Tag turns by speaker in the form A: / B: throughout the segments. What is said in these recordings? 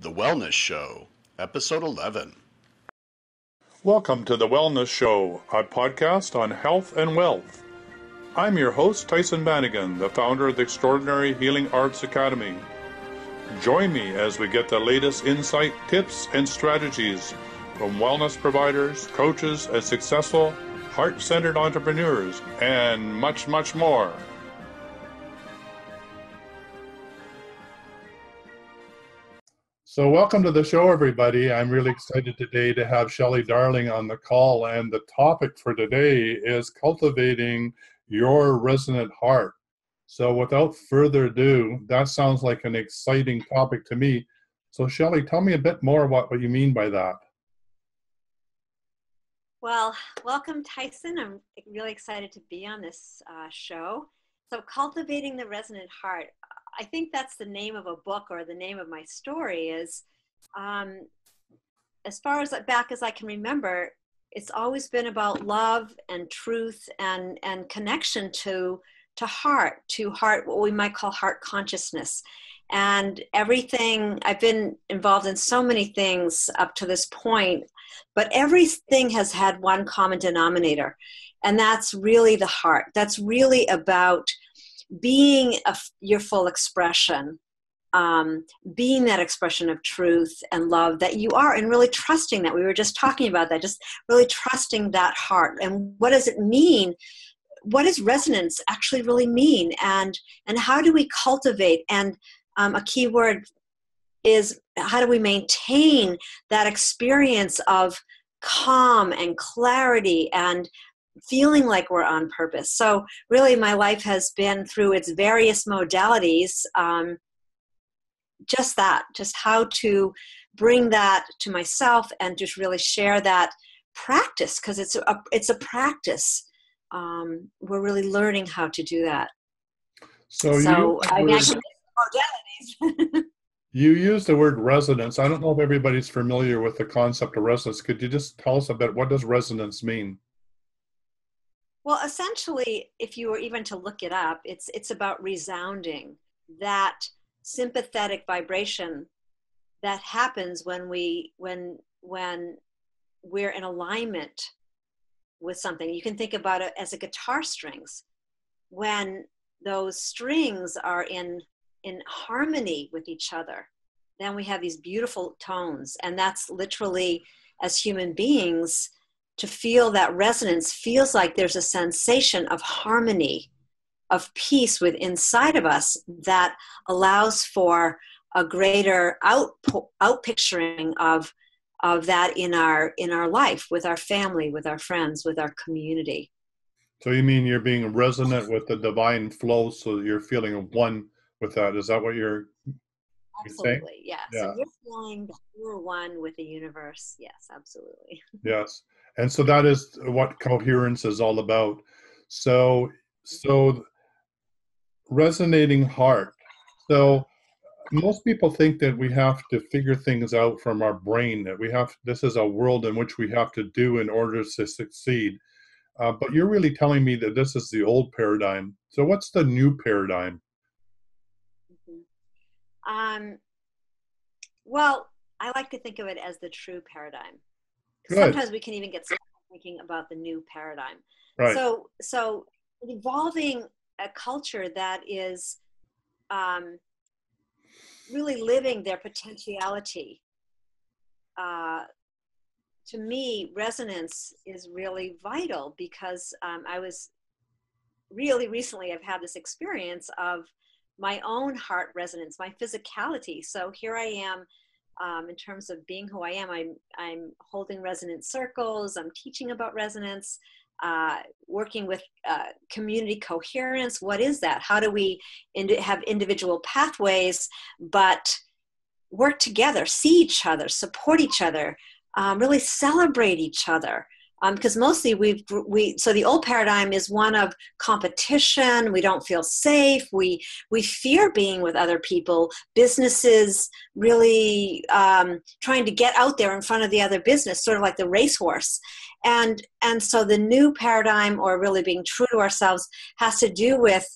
A: The Wellness Show, Episode 11.
B: Welcome to The Wellness Show, a podcast on health and wealth. I'm your host, Tyson Bannigan, the founder of the Extraordinary Healing Arts Academy. Join me as we get the latest insight, tips, and strategies from wellness providers, coaches, and successful, heart-centered entrepreneurs, and much, much more. So welcome to the show, everybody. I'm really excited today to have Shelley Darling on the call, and the topic for today is cultivating your resonant heart. So without further ado, that sounds like an exciting topic to me. So Shelley, tell me a bit more about what you mean by that.
C: Well, welcome, Tyson. I'm really excited to be on this show. So Cultivating the Resonant Heart, I think that's the name of a book, or the name of my story is, as far as back as I can remember, it's always been about love and truth and connection to heart, what we might call heart consciousness. And everything, I've been involved in so many things up to this point, but everything has had one common denominator, and that's really the heart. That's really about being your full expression, being that expression of truth and love that you are, and really trusting that. We were just talking about that, just really trusting that heart. And what does it mean? What does resonance actually really mean? And how do we cultivate? And a key word is, how do we maintain that experience of calm and clarity and feeling like we're on purpose? So really my life has been, through its various modalities, just how to bring that to myself and just really share that practice, because it's a practice. We're really learning how to do that. So I can modalities.
B: You use the word resonance. I don't know if everybody's familiar with the concept of resonance. Could you just tell us a bit, what does resonance mean?
C: Well, essentially, if you were even to look it up, it's about resounding, that sympathetic vibration that happens when we're in alignment with something. You can think about it as a guitar strings. When those strings are in harmony with each other, then we have these beautiful tones. And that's literally, as human beings, to feel that resonance feels like there's a sensation of harmony, of peace within inside of us that allows for a greater outpicturing of that in our life, with our family, with our friends, with our community.
B: So you mean you're being resonant with the divine flow, so you're feeling one with that. Is that what you're saying?
C: Absolutely, yeah. So you're feeling that you're one with the universe. Yes, absolutely.
B: Yes. And so that is what coherence is all about. So resonating heart. So most people think that we have to figure things out from our brain, that this is a world in which we have to do in order to succeed. But you're really telling me that this is the old paradigm. So what's the new paradigm?
C: Well, I like to think of it as the true paradigm.
B: Good.
C: Sometimes we can even get stuck thinking about the new paradigm.
B: Right.
C: So evolving a culture that is really living their potentiality. To me, resonance is really vital, because I was really recently, I've had this experience of my own heart resonance, my physicality. So here I am, in terms of being who I am. I'm holding resonance circles. I'm teaching about resonance, working with community coherence. What is that? How do we have individual pathways, but work together, see each other, support each other, really celebrate each other? Because mostly so the old paradigm is one of competition. We don't feel safe. We fear being with other people. Businesses really trying to get out there in front of the other business, sort of like the racehorse. And so the new paradigm, or really being true to ourselves, has to do with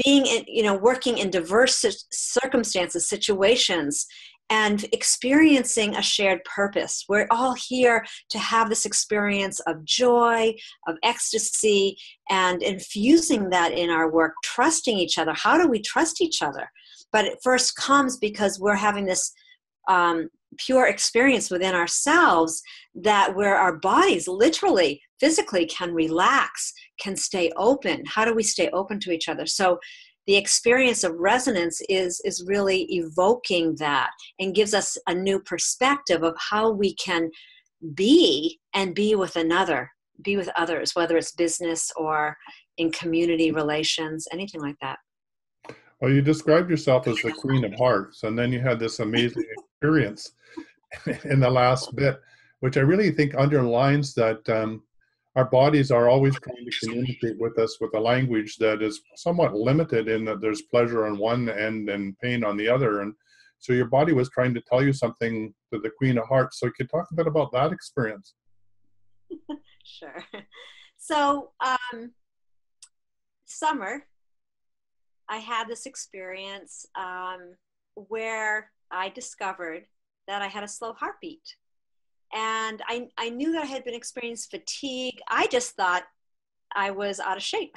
C: being in, working in diverse circumstances, situations, and experiencing a shared purpose. We're all here to have this experience of joy, of ecstasy, and infusing that in our work, trusting each other. How do we trust each other? But it first comes because we're having this pure experience within ourselves, that where our bodies literally, physically can relax, can stay open. How do we stay open to each other? So the experience of resonance is really evoking that and gives us a new perspective of how we can be and be with others, whether it's business or in community relations, anything like that.
B: Well, you described yourself as the Queen of Hearts, and then you had this amazing experience in the last bit, which I really think underlines that our bodies are always trying to communicate with us with a language that is somewhat limited in that there's pleasure on one end and pain on the other. And so your body was trying to tell you something to the Queen of Hearts. So could you talk a bit about that experience?
C: Sure. So summer, I had this experience where I discovered that I had a slow heartbeat. And I knew that I had been experiencing fatigue. I just thought I was out of shape.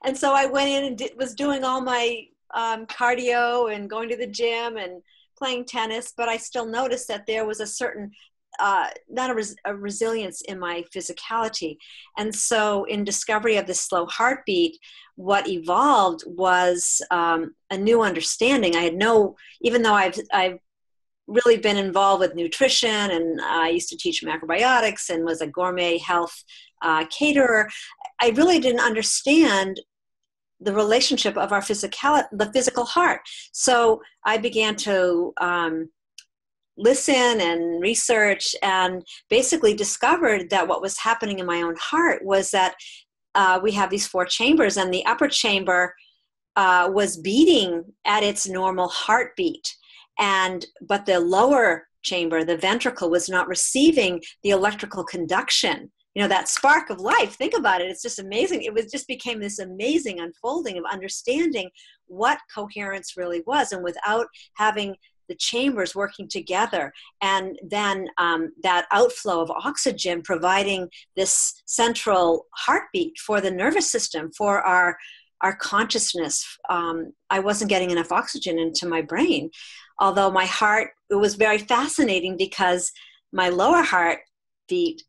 C: And so I went in and was doing all my cardio and going to the gym and playing tennis, but I still noticed that there was a certain, not a resilience in my physicality. And so in discovery of this slow heartbeat, what evolved was a new understanding. I had even though I've really been involved with nutrition, and I used to teach macrobiotics and was a gourmet health caterer, I really didn't understand the relationship of our the physical heart. So I began to listen and research, and basically discovered that what was happening in my own heart was that we have these 4 chambers, and the upper chamber was beating at its normal heartbeat. But the lower chamber, the ventricle, was not receiving the electrical conduction, that spark of life. Think about it. It's just amazing. Just became this amazing unfolding of understanding what coherence really was. And without having the chambers working together, and then that outflow of oxygen providing this central heartbeat for the nervous system, for our consciousness, I wasn't getting enough oxygen into my brain. Although my heart, it was very fascinating because my lower heartbeat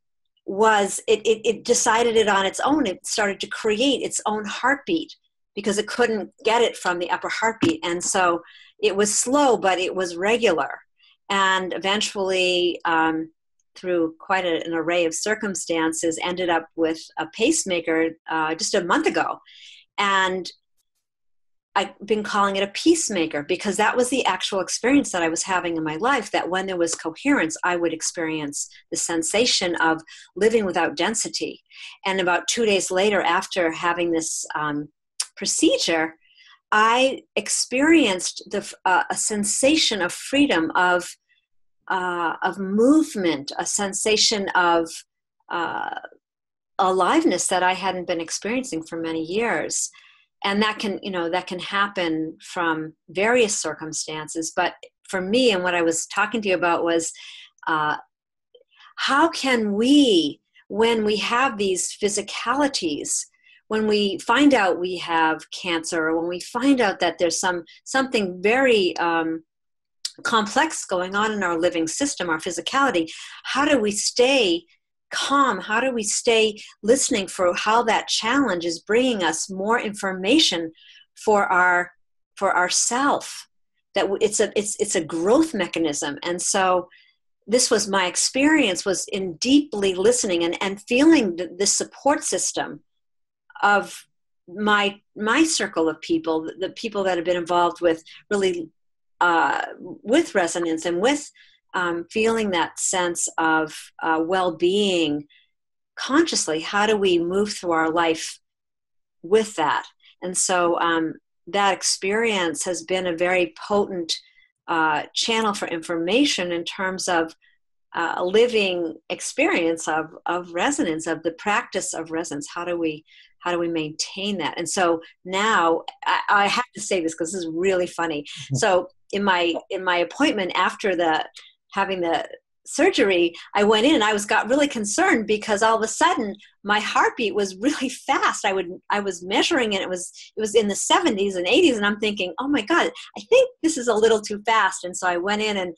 C: it decided it on its own. It started to create its own heartbeat because it couldn't get it from the upper heartbeat. And so it was slow, but it was regular. And eventually, through quite an array of circumstances, ended up with a pacemaker just a month ago. And I've been calling it a peacemaker because that was the actual experience that I was having in my life, that when there was coherence, I would experience the sensation of living without density. And about 2 days later, after having this procedure, I experienced a sensation of freedom, of movement, a sensation of aliveness that I hadn't been experiencing for many years. And that can happen from various circumstances. But for me, and what I was talking to you about was, how can we, when we have these physicalities, when we find out we have cancer, or when we find out that there's something very complex going on in our living system, our physicality, how do we stay calm? How do we stay listening for how that challenge is bringing us more information for ourself? That it's a growth mechanism. And so this was my experience, was in deeply listening and feeling the support system of my circle of people, the people that have been involved with really with resonance and with feeling that sense of well-being consciously. How do we move through our life with that? And so that experience has been a very potent channel for information in terms of a living experience of resonance, of the practice of resonance. How do we how do we maintain that? And so now I have to say this because this is really funny. So in my appointment after having the surgery, I went in and got really concerned because all of a sudden my heartbeat was really fast. I was measuring and it was in the 70s and 80s, and I'm thinking, oh my God, I think this is a little too fast. And so I went in and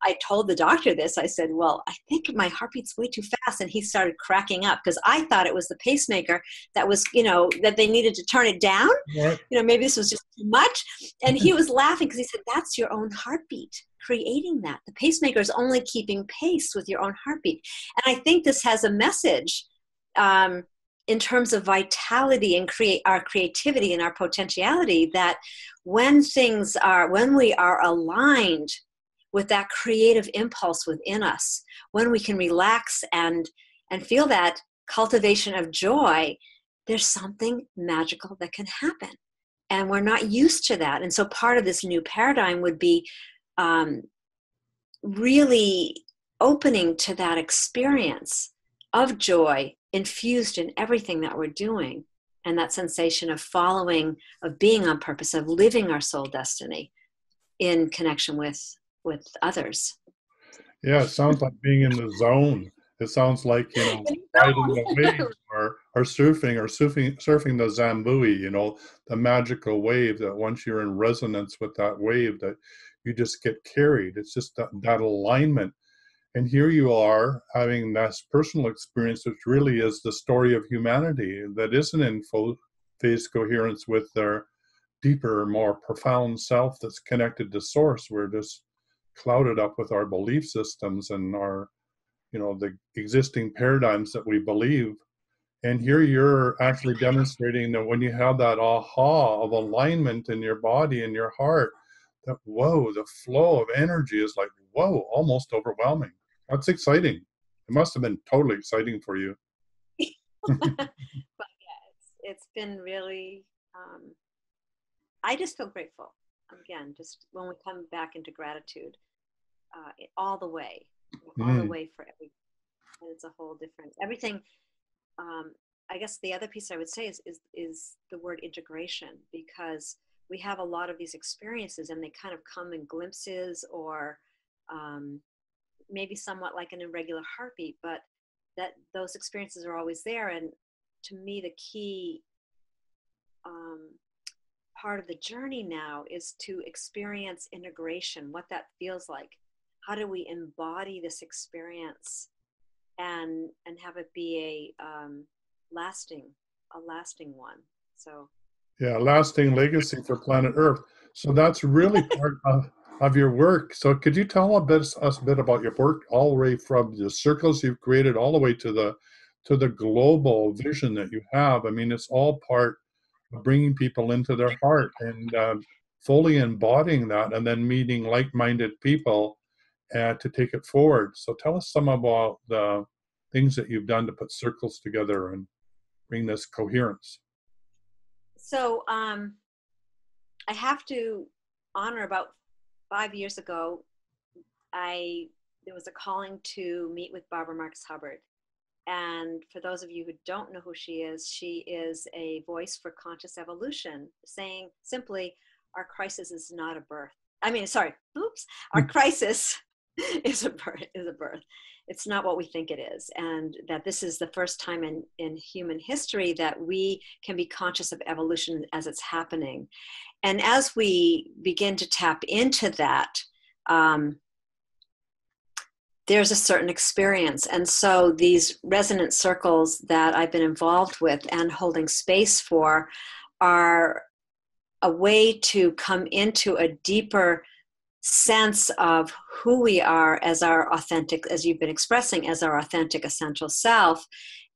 C: I told the doctor this. I said, well, I think my heartbeat's way too fast. And he started cracking up because I thought it was the pacemaker that was, that they needed to turn it down.
B: Right.
C: Maybe this was just too much. And he was laughing because he said, that's your own heartbeat creating that. The pacemaker is only keeping pace with your own heartbeat. And I think this has a message in terms of vitality and our creativity and our potentiality, that when we are aligned with that creative impulse within us, when we can relax and feel that cultivation of joy, there's something magical that can happen. And we're not used to that. And so part of this new paradigm would be really opening to that experience of joy infused in everything that we're doing, and that sensation of following, of being on purpose, of living our soul destiny in connection with others.
B: Yeah, it sounds like being in the zone. It sounds like, riding the waves or surfing the Zambui, the magical wave that once you're in resonance with that wave, that you just get carried. It's just that alignment. And here you are having this personal experience, which really is the story of humanity that isn't in full phase coherence with their deeper, more profound self that's connected to source. We're just clouded up with our belief systems and our, the existing paradigms that we believe. And here you're actually demonstrating that when you have that aha of alignment in your body and your heart, that, whoa, the flow of energy is like, whoa, almost overwhelming. That's exciting. It must have been totally exciting for you.
C: But yeah, it's been really, I just feel grateful. Again, just when we come back into gratitude, all the way for everything. And it's a whole different, everything. I guess the other piece I would say is the word integration, because we have a lot of these experiences and they kind of come in glimpses or maybe somewhat like an irregular heartbeat, but that those experiences are always there. And to me, the key part of the journey now is to experience integration, what that feels like. How do we embody this experience and have it be a lasting one? So
B: yeah, lasting legacy for planet Earth. So that's really part of your work. So could you tell us a bit about your work, all the way from the circles you've created all the way to the global vision that you have? I mean, it's all part of bringing people into their heart and fully embodying that, and then meeting like-minded people to take it forward. So tell us some about the things that you've done to put circles together and bring this coherence.
C: So I have to honor, about 5 years ago, there was a calling to meet with Barbara Marcus Hubbard. And for those of you who don't know who she is a voice for conscious evolution, saying simply, our crisis is not a birth. Our crisis is a birth. It's not what we think it is. And that this is the first time in human history that we can be conscious of evolution as it's happening. And as we begin to tap into that, there's a certain experience. And so these resonant circles that I've been involved with and holding space for are a way to come into a deeper sense of who we are as our authentic, as you've been expressing, as our authentic essential self,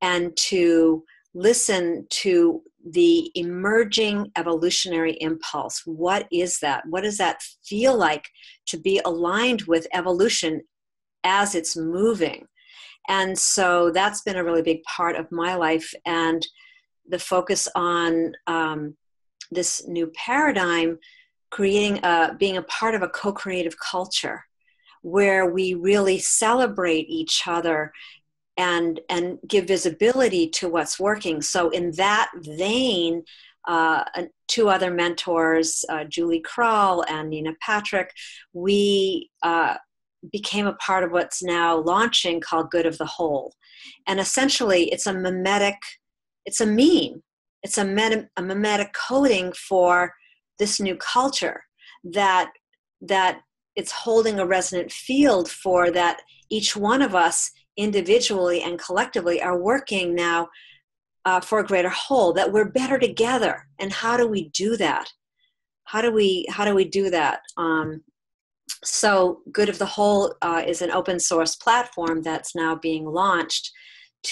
C: and to listen to the emerging evolutionary impulse. What is that? What does that feel like to be aligned with evolution as it's moving? And so that's been a really big part of my life, and the focus on this new paradigm, being a part of a co-creative culture where we really celebrate each other and give visibility to what's working. So in that vein, two other mentors, Julie Krull and Nina Patrick, we became a part of what's now launching called Good of the Whole. And essentially it's a mimetic, it's a meme, it's a mimetic coding for this new culture that it's holding a resonant field for that each one of us individually and collectively are working now for a greater whole, that we're better together. And how do we do that? How do we do that? So Good of the Whole is an open source platform that's now being launched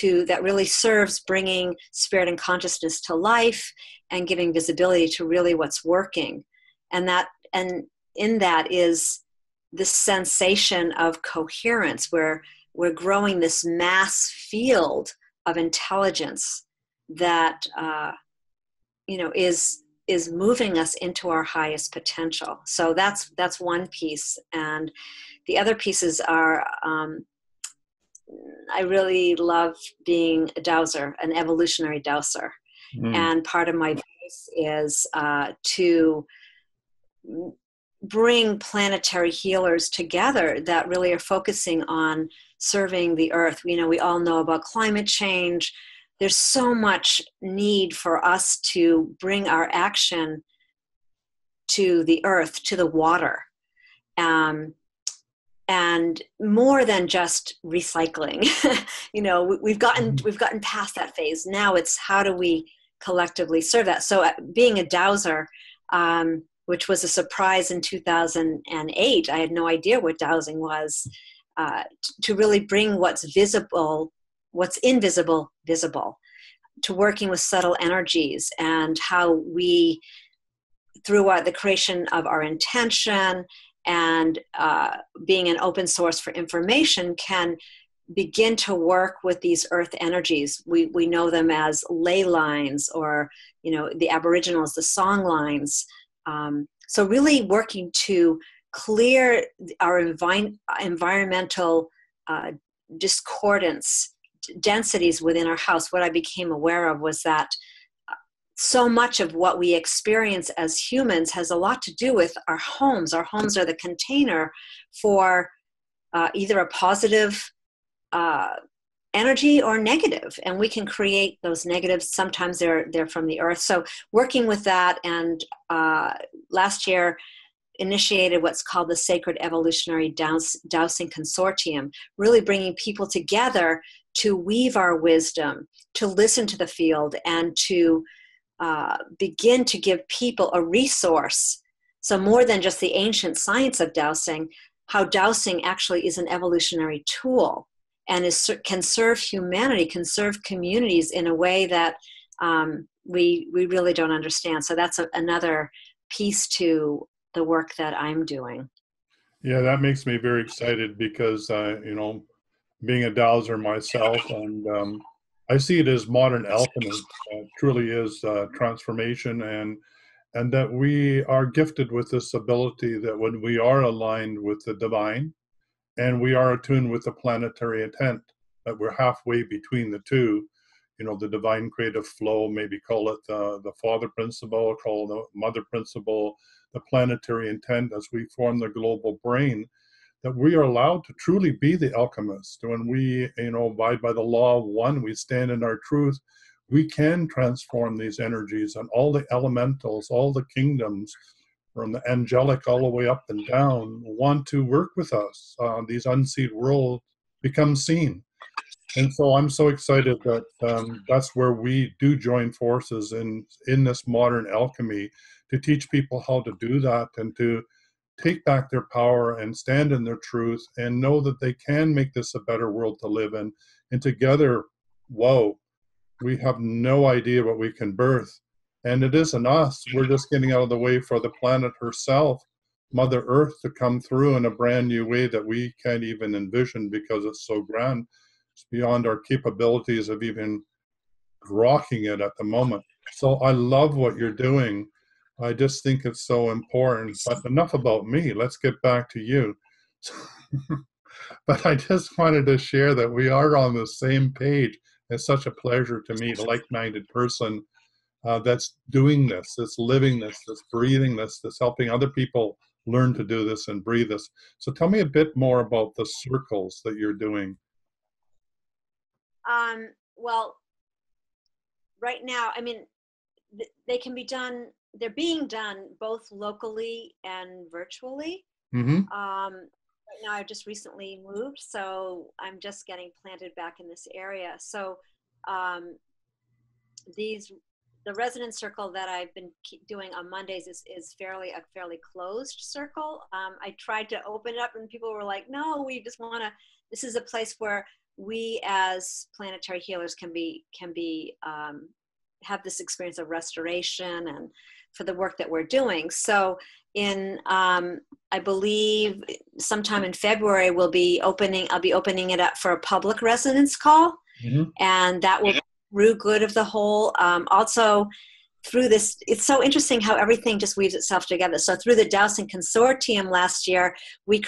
C: that really serves bringing spirit and consciousness to life and giving visibility to really what's working. And in that is this sensation of coherence, where we're growing this mass field of intelligence that is moving us into our highest potential. So that's one piece. And the other pieces are, I really love being a dowser, an evolutionary dowser. And part of my voice is to bring planetary healers together that really are focusing on serving the earth. We all know about climate change. There's so much need for us to bring our action to the earth, to the water, and more than just recycling. We've gotten past that phase. Now it's how do we collectively serve that? So being a dowser, which was a surprise in 2008, I had no idea what dowsing was, to really bring what's visible, what's invisible, visible, to working with subtle energies, and how we, through the creation of our intention and being an open source for information, can begin to work with these earth energies. We know them as ley lines, or the Aboriginals, the song lines. So really working to clear our environmental discordance, densities within our house. What I became aware of was that so much of what we experience as humans has a lot to do with our homes. Our homes are the container for either a positive energy or negative, and we can create those negatives. Sometimes they're from the earth. So working with that, and last year initiated what's called the Sacred Evolutionary Dowsing Consortium, really bringing people together to weave our wisdom, to listen to the field, and to begin to give people a resource. So more than just the ancient science of dowsing, how dowsing actually is an evolutionary tool and can serve humanity, can serve communities in a way that we really don't understand. So that's another piece to the work that I'm doing.
B: Yeah, that makes me very excited because, being a dowser myself, and I see it as modern alchemy. Truly is transformation, and that we are gifted with this ability that when we are aligned with the divine and we are attuned with the planetary intent, that we're halfway between the two, the divine creative flow, maybe call it the father principle, call it the mother principle, the planetary intent as we form the global brain, that we are allowed to truly be the alchemist. When we, abide by the law of one, we stand in our truth, we can transform these energies, and all the elementals, all the kingdoms, from the angelic all the way up and down, want to work with us. These unseen worlds become seen. And so I'm so excited that that's where we do join forces in this modern alchemy, to teach people how to do that and to take back their power and stand in their truth and know that they can make this a better world to live in. And together, whoa, we have no idea what we can birth. And it isn't us. We're just getting out of the way for the planet herself, Mother Earth, to come through in a brand new way that we can't even envision because it's so grand. It's beyond our capabilities of even rocking it at the moment. So I love what you're doing. I just think it's so important. But enough about me. Let's get back to you. But I just wanted to share that we are on the same page. It's such a pleasure to meet a like-minded person that's doing this, that's living this, that's breathing this, that's helping other people learn to do this and breathe this. So tell me a bit more about the circles that you're doing.
C: Well, right now, I mean, they can be done, they're being done both locally and virtually.
B: Mm-hmm.
C: Right now, I've just recently moved, so I'm just getting planted back in this area. So the resonance circle that I've been doing on Mondays is a fairly closed circle. I tried to open it up and people were like, no, we just want to, this is a place where we as planetary healers can have this experience of restoration and for the work that we're doing. So in, I believe sometime in February, I'll be opening it up for a public resonance call.
B: Mm-hmm.
C: And that will through good of the whole. Also through this, it's so interesting how everything just weaves itself together. So through the Dowsing Consortium last year, we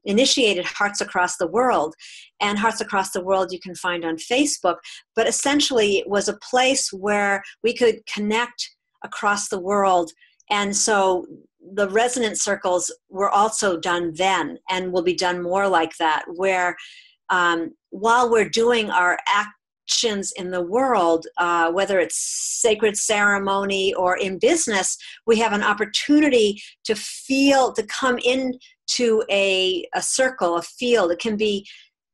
C: initiated Hearts Across the World. And Hearts Across the World you can find on Facebook. But essentially it was a place where we could connect across the world. And so the resonance circles were also done then and will be done more like that, where while we're doing our actions in the world, whether it's sacred ceremony or in business, we have an opportunity to come into a circle, a field. It can be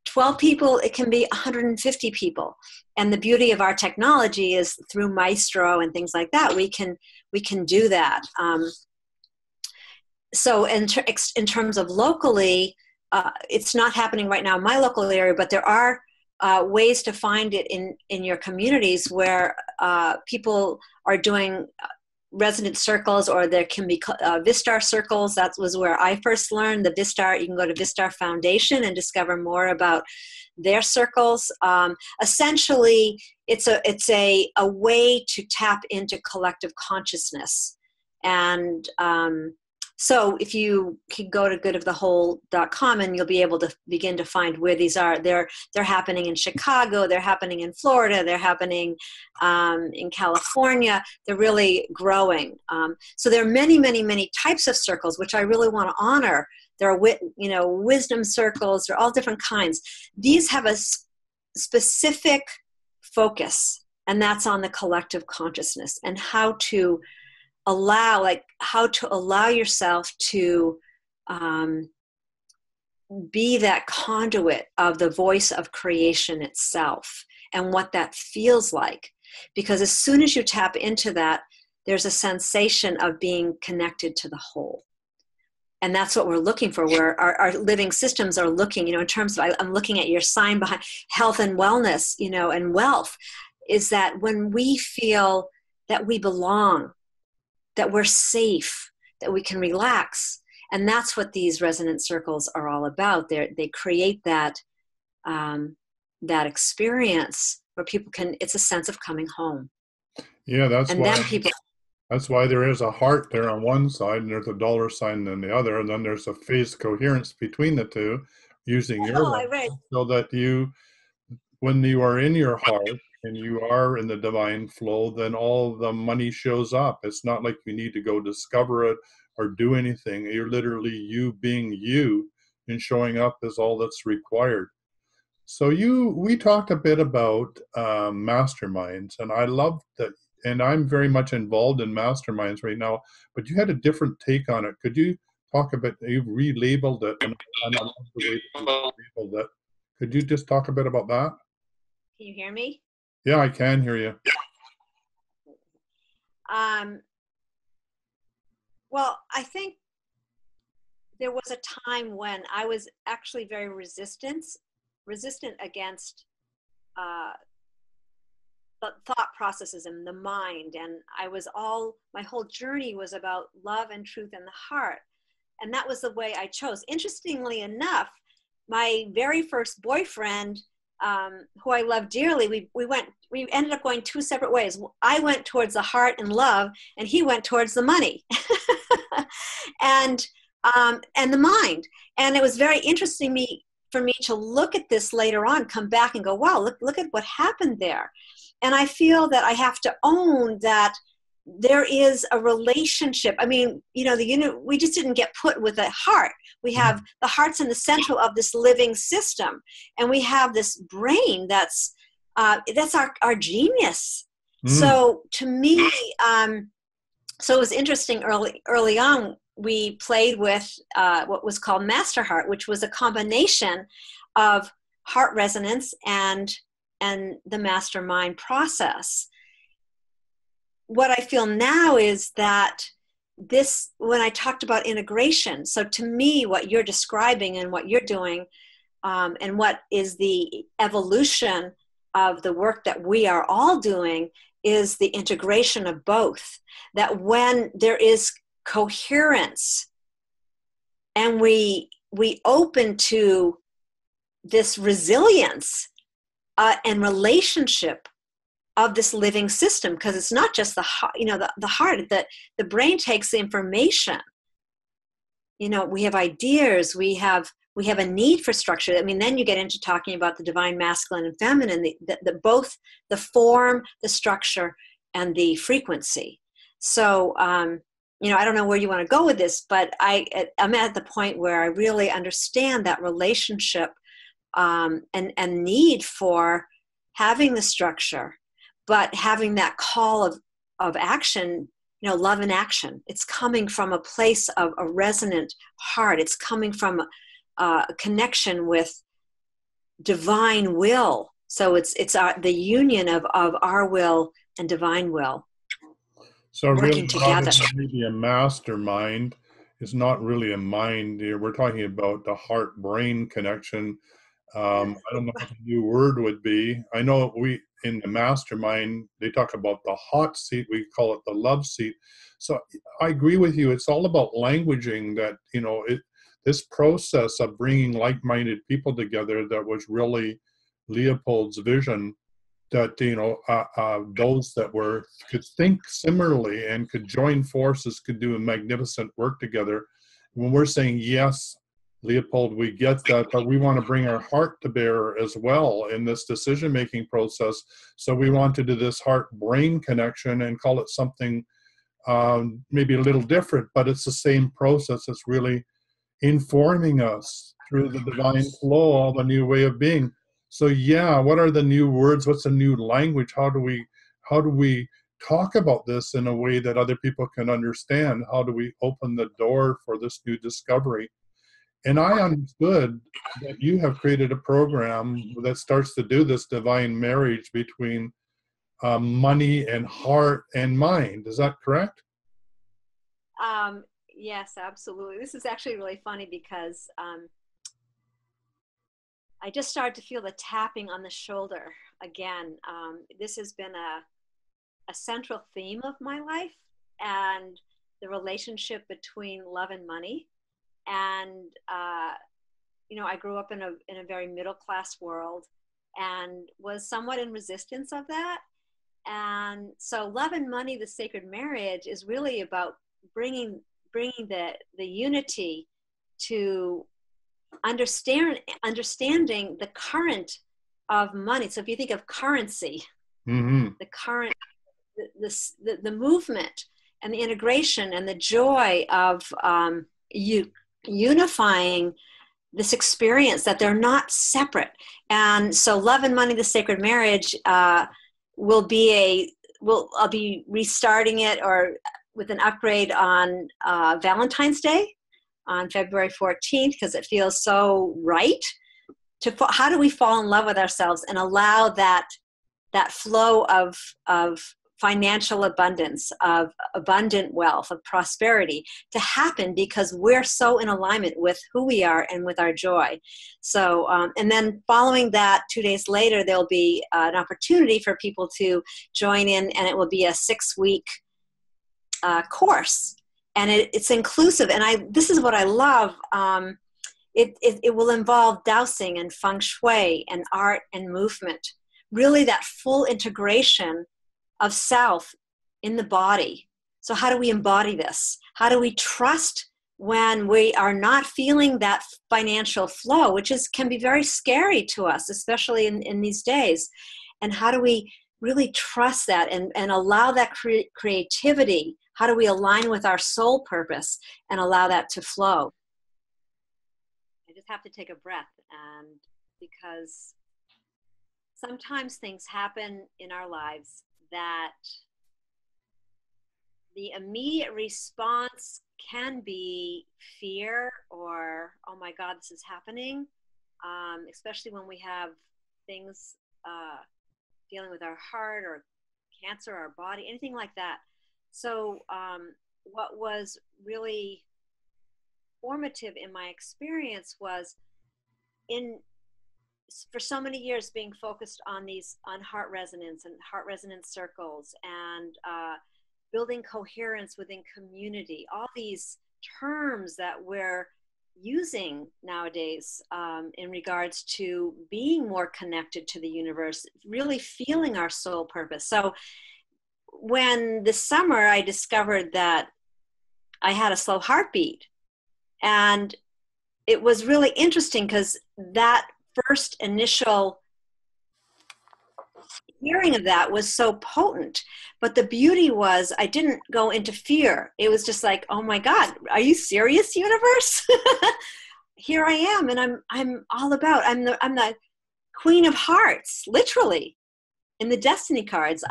C: 12 people, it can be 150 people. And the beauty of our technology is through Maestro and things like that, we can do that. So in terms of locally, it's not happening right now in my local area, but there are ways to find it in your communities where people are doing resonant circles, or there can be Vistar circles. That was where I first learned the Vistar. You can go to Vistar Foundation and discover more about their circles. Essentially, it's a way to tap into collective consciousness. And so if you can go to goodofthewhole.com and you'll be able to begin to find where these are. They're happening in Chicago, they're happening in Florida, they're happening in California. They're really growing. So there are many, many, many types of circles, which I really want to honor. There are, wisdom circles, there are all different kinds. These have a specific focus, and that's on the collective consciousness and how to allow yourself to be that conduit of the voice of creation itself and what that feels like. Because as soon as you tap into that, there's a sensation of being connected to the whole. And that's what we're looking for, where our living systems are looking, in terms of, I'm looking at your sign behind health and wellness, and wealth, is that when we feel that we belong, that we're safe, that we can relax. And that's what these resonance circles are all about. They create that experience where people it's a sense of coming home.
B: Yeah,
C: that's
B: why there is a heart there on one side and there's a dollar sign on the other, and then there's a phase coherence between the two using your
C: right.
B: So that when you are in your heart and you are in the divine flow, then all the money shows up. It's not like you need to go discover it or do anything. You're literally you being you, and showing up is all that's required. So we talked a bit about masterminds, and I love that. And I'm very much involved in masterminds right now, but you had a different take on it. Could you talk a bit? You've relabeled it, and I love the way you relabeled it. Could you just talk a bit about that?
C: Can you hear me?
B: Yeah, I can hear you.
C: Well, I think there was a time when I was actually very resistant against the thought processes in the mind. And my whole journey was about love and truth in the heart. And that was the way I chose. Interestingly enough, my very first boyfriend, who I love dearly, we ended up going two separate ways. I went towards the heart and love, and he went towards the money. And and the mind. And it was very interesting for me to look at this later on, come back and go, wow, look at what happened there. And I feel that I have to own that there is a relationship. I mean, we just didn't get put with a heart. We have the heart's in the center of this living system, and we have this brain that's our genius. So to me, so it was interesting early on, we played with what was called Master Heart, which was a combination of heart resonance and the mastermind process. What I feel now is that when I talked about integration, so to me, what you're describing and what you're doing, and what is the evolution of the work that we are all doing, is the integration of both. That when there is coherence and we open to this resilience and relationship of this living system, because it's not just the heart, that the brain takes the information. We have ideas, we have a need for structure. I mean, then you get into talking about the divine masculine and feminine, the both the form, the structure, and the frequency. So, I don't know where you want to go with this, but I'm at the point where I really understand that relationship and need for having the structure, but having that call of action, love and action. It's coming from a place of a resonant heart. It's coming from a connection with divine will. So it's the union of our will and divine will.
B: So really,
C: working together.
B: maybe a mastermind is not really a mind. We're talking about the heart-brain connection. I don't know what the new word would be. I know in the mastermind, they talk about the hot seat. We call it the love seat. So I agree with you. It's all about languaging that, this process of bringing like-minded people together, that was really Leopold's vision, that, those that could think similarly and could join forces, could do a magnificent work together. When we're saying, yes, Leopold, we get that, but we want to bring our heart to bear as well in this decision-making process. So we want to do this heart-brain connection and call it something maybe a little different, but it's the same process. It's really informing us through the divine flow of a new way of being. So yeah, what are the new words? What's the new language? How do we talk about this in a way that other people can understand? How do we open the door for this new discovery? And I understood that you have created a program that starts to do this divine marriage between money and heart and mind. Is that correct?
C: Yes, absolutely. This is actually really funny because I just started to feel the tapping on the shoulder again. This has been a central theme of my life, and the relationship between love and money. And I grew up in a very middle-class world and was somewhat in resistance of that. And so Love and Money, the Sacred Marriage, is really about bringing the unity to understanding the current of money. So if you think of currency, the current, the movement and the integration and the joy of unifying this experience, that they're not separate. And so Love and Money, the Sacred Marriage I'll be restarting it or with an upgrade on Valentine's Day on February 14th, because it feels so right. How do we fall in love with ourselves and allow that flow of financial abundance, of abundant wealth, of prosperity to happen, because we're so in alignment with who we are and with our joy. So, and then following that, 2 days later, there'll be an opportunity for people to join in, and it will be a 6-week course. And it's inclusive. And this is what I love. It will involve dowsing and feng shui and art and movement. Really that full integration of self in the body. So how do we embody this? How do we trust when we are not feeling that financial flow, which can be very scary to us, especially in these days. And how do we really trust that and allow that creativity? How do we align with our soul purpose and allow that to flow? I just have to take a breath, and because sometimes things happen in our lives that the immediate response can be fear or, oh my God, this is happening, especially when we have things dealing with our heart or cancer, our body, anything like that. So what was really formative in my experience was for so many years being focused on heart resonance and heart resonance circles and building coherence within community, all these terms that we're using nowadays in regards to being more connected to the universe, really feeling our soul purpose. So when this summer I discovered that I had a slow heartbeat, and it was really interesting because that first initial hearing of that was so potent, but the beauty was I didn't go into fear. It was just like, oh my God, are you serious, universe? Here I am, and I'm all about. I'm the Queen of Hearts, literally, in the Destiny cards.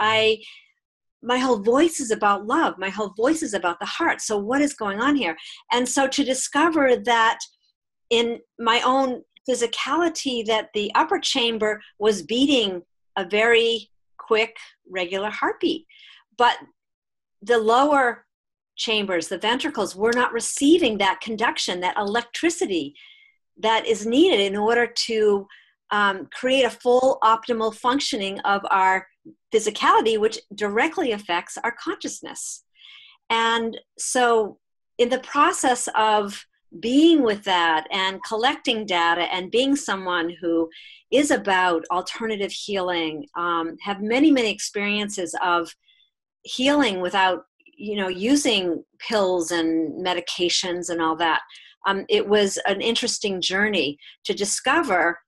C: My whole voice is about love. My whole voice is about the heart. So what is going on here? And so to discover that in my own physicality, that the upper chamber was beating a very quick, regular heartbeat, but the lower chambers, the ventricles, were not receiving that conduction, that electricity that is needed in order to create a full optimal functioning of our physicality, which directly affects our consciousness. And so in the process of being with that and collecting data and being someone who is about alternative healing, have many, many experiences of healing without, using pills and medications and all that. It was an interesting journey to discover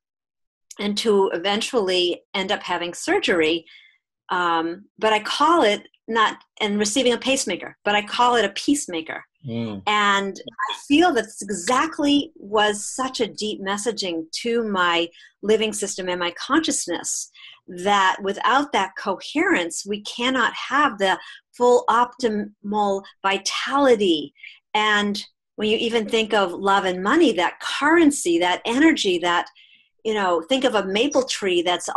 C: and to eventually end up having surgery. But I call it and receiving a pacemaker, but I call it a peacemaker. And I feel that's exactly was such a deep messaging to my living system and my consciousness, that without that coherence, we cannot have the full optimal vitality. And when you even think of love and money, that currency, that energy, that, think of a maple tree that's,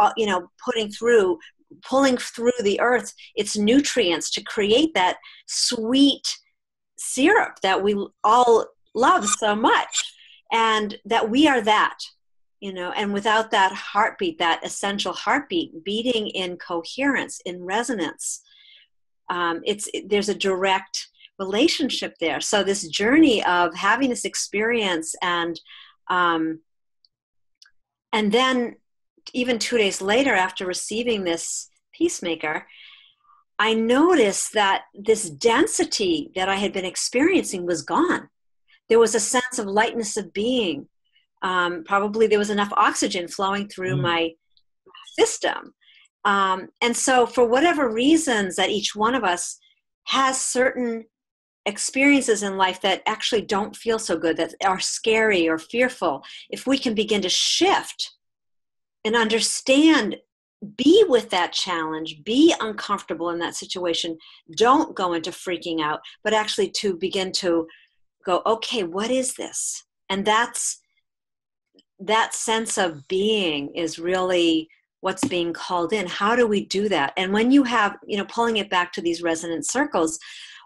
C: pulling through the earth, its nutrients to create that sweet syrup that we all love so much, and that we are that, and without that heartbeat, that essential heartbeat beating in coherence, in resonance, there's a direct relationship there. So this journey of having this experience and then even 2 days later, after receiving this peacemaker, I noticed that this density that I had been experiencing was gone. There was a sense of lightness of being. Probably there was enough oxygen flowing through my system. And so for whatever reasons that each one of us has certain experiences in life that actually don't feel so good, that are scary or fearful, if we can begin to shift and understand, be with that challenge, be uncomfortable in that situation, don't go into freaking out, but actually to begin to go, okay, what is this? And that sense of being is really what's being called in. How do we do that? And when you have, pulling it back to these resonant circles,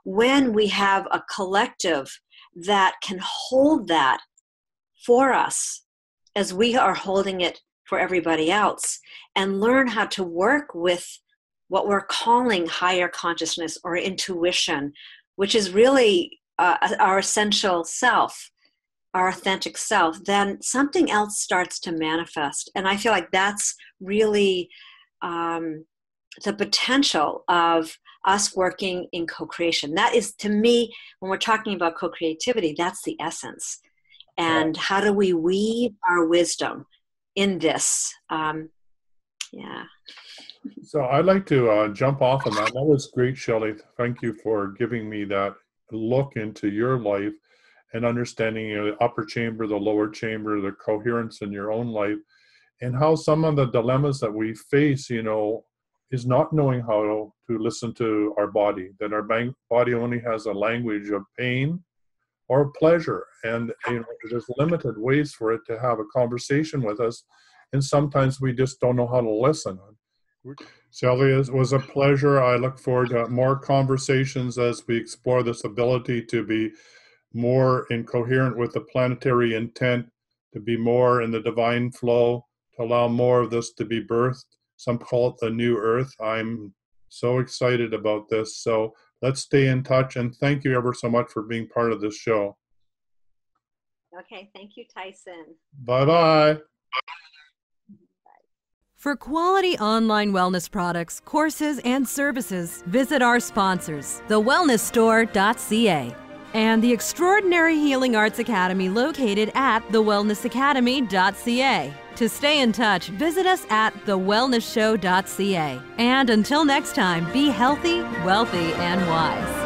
C: when we have a collective that can hold that for us as we are holding it for everybody else, and learn how to work with what we're calling higher consciousness or intuition, which is really our essential self, our authentic self, then something else starts to manifest. And I feel like that's really the potential of us working in co-creation. That is, to me, when we're talking about co-creativity, that's the essence. And how do we weave our wisdom in this? Yeah.
B: So I'd like to jump off on that. That was great, Shelley. Thank you for giving me that look into your life and understanding the upper chamber, the lower chamber, the coherence in your own life, and how some of the dilemmas that we face, is not knowing how to listen to our body, that our body only has a language of pain or pleasure. And there's limited ways for it to have a conversation with us. And sometimes we just don't know how to listen. Shelley, it was a pleasure. I look forward to more conversations as we explore this ability to be more incoherent with the planetary intent, to be more in the divine flow, to allow more of this to be birthed. Some call it the new earth. I'm so excited about this. So let's stay in touch, and thank you ever so much for being part of this show.
C: Okay, thank you, Tyson.
B: Bye-bye.
D: For quality online wellness products, courses, and services, visit our sponsors, thewellnessstore.ca and the Extraordinary Healing Arts Academy located at thewellnessacademy.ca. To stay in touch, visit us at thewellnessshow.ca. And until next time, be healthy, wealthy, and wise.